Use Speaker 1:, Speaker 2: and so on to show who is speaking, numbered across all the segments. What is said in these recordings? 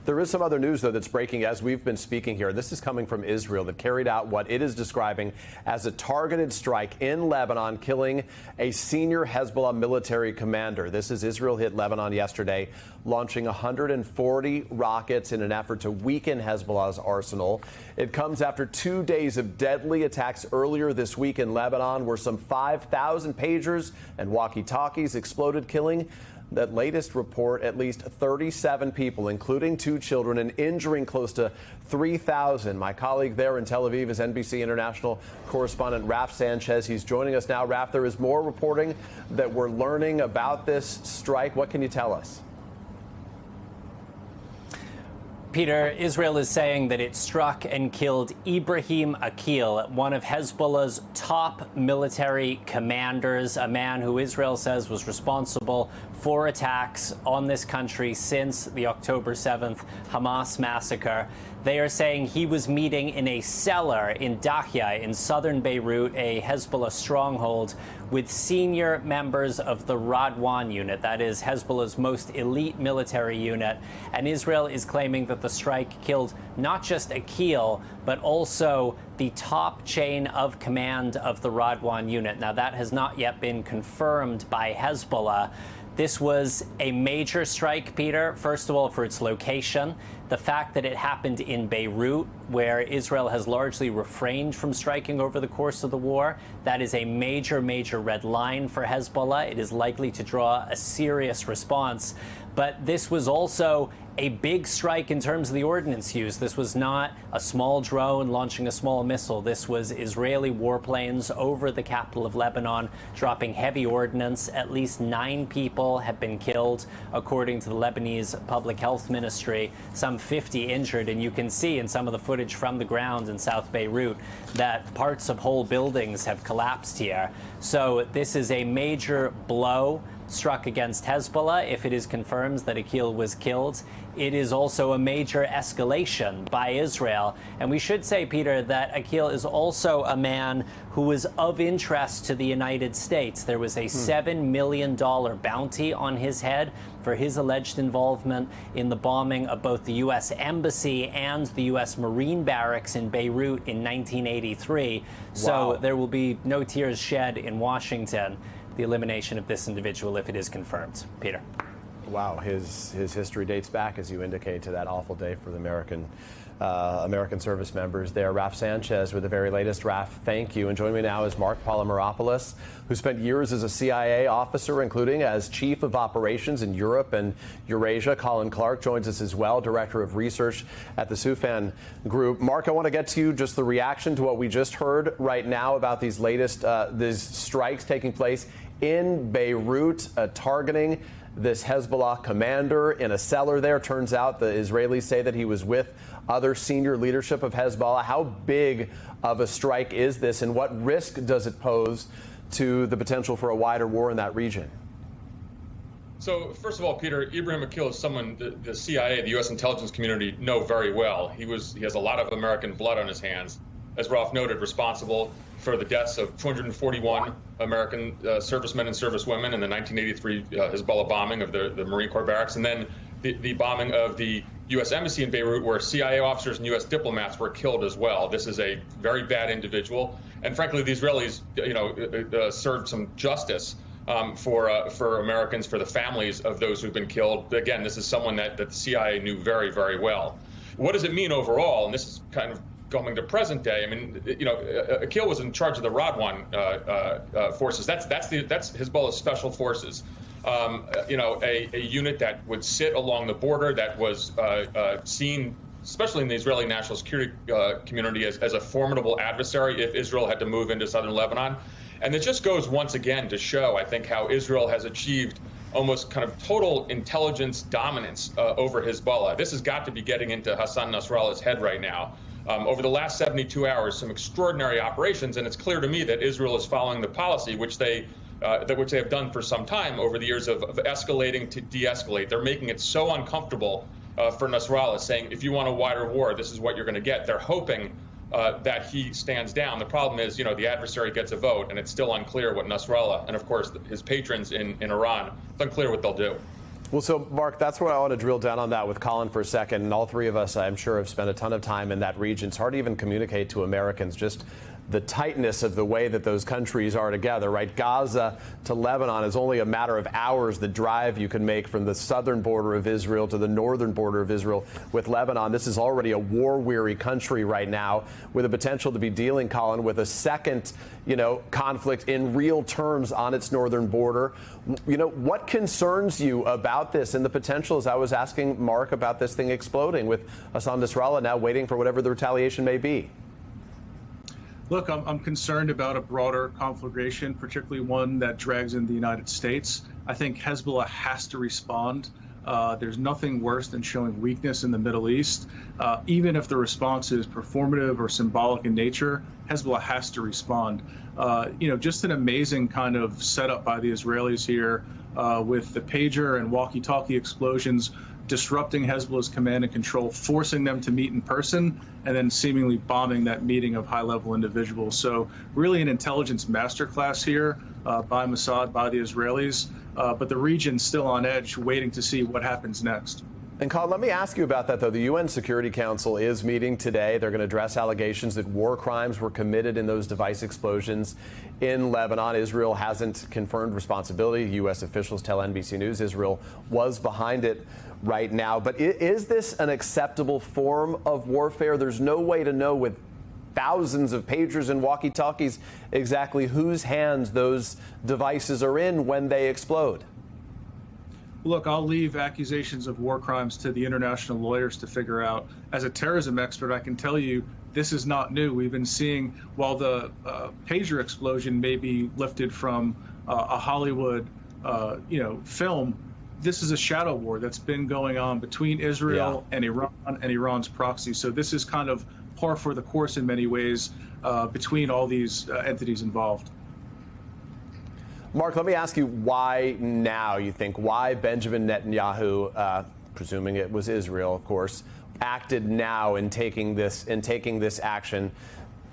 Speaker 1: There is some other news, though, that's breaking as we've been speaking here. This is coming from Israel that carried out what it is describing as a targeted strike in Lebanon, killing a senior Hezbollah military commander. This is Israel hit Lebanon yesterday, launching 140 rockets in an effort to weaken Hezbollah's arsenal. It comes after 2 days of deadly attacks earlier this week in Lebanon, where some 5,000 pagers and walkie-talkies exploded, killing that latest report, at least 37 people, including 2 children, and injuring close to 3,000. My colleague there in Tel Aviv is NBC international correspondent Raf Sanchez. He's joining us now. Raf, there is more reporting that we're learning about this strike. What can you tell us?
Speaker 2: Peter, Israel is saying that it struck and killed Ibrahim Akil, one of Hezbollah's top military commanders, a man who Israel says was responsible for attacks on this country since the October 7th Hamas massacre. They are saying he was meeting in a cellar in Dahya in southern Beirut, a Hezbollah stronghold, with senior members of the Radwan unit, that is Hezbollah's most elite military unit. And Israel is claiming that the strike killed not just Akil, but also the top chain of command of the Radwan unit. Now, that has not yet been confirmed by Hezbollah. This was a major strike, Peter, first of all, for its location. The fact that it happened in Beirut, where Israel has largely refrained from striking over the course of the war, that is a major, major red line for Hezbollah. It is likely to draw a serious response. But this was also a big strike in terms of the ordnance used. This was not a small drone launching a small missile. This was Israeli warplanes over the capital of Lebanon dropping heavy ordnance. At least 9 people have been killed, according to the Lebanese Public Health Ministry, some 50 injured. And you can see in some of the footage from the ground in South Beirut that parts of whole buildings have collapsed here. So this is a major blow struck against Hezbollah if it is confirmed that Akil was killed. It is also a major escalation by Israel. And we should say, Peter, that Akil is also a man who was of interest to the United States. There was a $7 million bounty on his head for his alleged involvement in the bombing of both the U.S. Embassy and the U.S. Marine Barracks in Beirut in 1983. Wow. So there will be no tears shed in Washington, the elimination of this individual if it is confirmed. Peter.
Speaker 1: Wow, his history dates back, as you indicate, to that awful day for the American service members there. Raf Sanchez with the very latest. Raf, thank you. And joining me now is Mark Polymeropoulos, who spent years as a CIA officer, including as chief of operations in Europe and Eurasia. Colin Clark joins us as well, director of research at the Soufan Group. Mark, I want to get to you just the reaction to what we just heard right now about these latest these strikes taking place in Beirut, targeting this Hezbollah commander in a cellar there. Turns out the Israelis say that he was with other senior leadership of Hezbollah. How big of a strike is this, and what risk does it pose to the potential for a wider war in that region?
Speaker 3: So, first of all, Peter, Ibrahim Akil is someone the CIA, the U.S. intelligence community, know very well. He has a lot of American blood on his hands. As Ralph noted, responsible for the deaths of 241 American servicemen and servicewomen in the 1983 Hezbollah bombing of the Marine Corps barracks, and then the bombing of the U.S. Embassy in Beirut, where CIA officers and U.S. diplomats were killed as well. This is a very bad individual, and frankly, the Israelis, served some justice for Americans, for the families of those who've been killed. Again, this is someone that the CIA knew very, very well. What does it mean overall? And this is kind of coming to present day. I mean, Akil was in charge of the Radwan forces. That's Hezbollah's special forces. A unit that would sit along the border, that was seen, especially in the Israeli national security community, as a formidable adversary if Israel had to move into southern Lebanon. And it just goes once again to show, I think, how Israel has achieved almost kind of total intelligence dominance over Hezbollah. This has got to be getting into Hassan Nasrallah's head right now. Over the last 72 hours, some extraordinary operations, and it's clear to me that Israel is following the policy which they have done for some time over the years of escalating to de-escalate. They're making it so uncomfortable for Nasrallah, saying, if you want a wider war, this is what you're going to get. They're hoping that he stands down. The problem is, the adversary gets a vote, and it's still unclear what Nasrallah and, of course, his patrons in Iran, it's unclear what they'll do.
Speaker 1: Well, so, Mark, that's where I want to drill down on that with Colin for a second. And all three of us, I'm sure, have spent a ton of time in that region. It's hard to even communicate to Americans just the tightness of the way that those countries are together, right? Gaza to Lebanon is only a matter of hours, the drive you can make from the southern border of Israel to the northern border of Israel with Lebanon. This is already a war-weary country right now with the potential to be dealing, Colin, with a second, conflict in real terms on its northern border. What concerns you about this and the potential, as I was asking Mark, about this thing exploding with Hassan Nasrallah now waiting for whatever the retaliation may be?
Speaker 4: Look, I'm concerned about a broader conflagration, particularly one that drags in the United States. I think Hezbollah has to respond. There's nothing worse than showing weakness in the Middle East. Even if the response is performative or symbolic in nature, Hezbollah has to respond. Just an amazing kind of setup by the Israelis here with the pager and walkie-talkie explosions, disrupting Hezbollah's command and control, forcing them to meet in person, and then seemingly bombing that meeting of high-level individuals. So really an intelligence masterclass here by Mossad, by the Israelis, but the region's still on edge, waiting to see what happens next.
Speaker 1: And Colin, let me ask you about that, though. The UN Security Council is meeting today. They're going to address allegations that war crimes were committed in those device explosions in Lebanon. Israel hasn't confirmed responsibility. U.S. officials tell NBC News Israel was behind it right now. But is this an acceptable form of warfare? There's no way to know with thousands of pagers and walkie-talkies exactly whose hands those devices are in when they explode.
Speaker 4: Look, I'll leave accusations of war crimes to the international lawyers to figure out. As a terrorism expert, I can tell you this is not new. We've been seeing, while the pager explosion may be lifted from a Hollywood, film, this is a shadow war that's been going on between Israel and Iran and Iran's proxy. So this is kind of par for the course in many ways between all these entities involved.
Speaker 1: Mark, let me ask you why now, you think, why Benjamin Netanyahu, presuming it was Israel, of course, acted now in taking this action.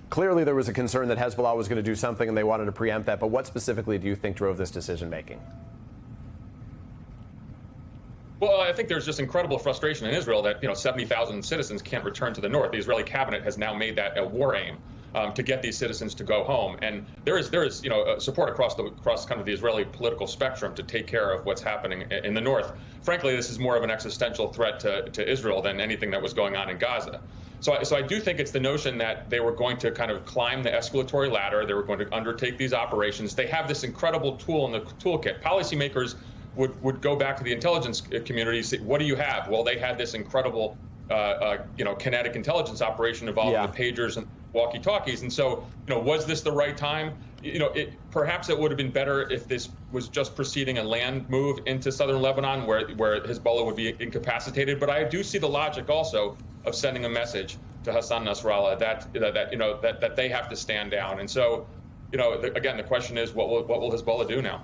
Speaker 1: Clearly, there was a concern that Hezbollah was going to do something and they wanted to preempt that. But what specifically do you think drove this decision making?
Speaker 3: Well, I think there's just incredible frustration in Israel that 70,000 citizens can't return to the north. The Israeli cabinet has now made that a war aim to get these citizens to go home, and there is support across kind of the Israeli political spectrum to take care of what's happening in the north. Frankly, this is more of an existential threat to Israel than anything that was going on in Gaza. So I do think it's the notion that they were going to kind of climb the escalatory ladder. They were going to undertake these operations. They have this incredible tool in the toolkit. Policymakers would go back to the intelligence community, say, what do you have? Well, they had this incredible, kinetic intelligence operation involving the pagers and walkie-talkies. And so, was this the right time? Perhaps it would have been better if this was just preceding a land move into southern Lebanon where Hezbollah would be incapacitated. But I do see the logic also of sending a message to Hassan Nasrallah that they have to stand down. And so, again, the question is, what will Hezbollah do now?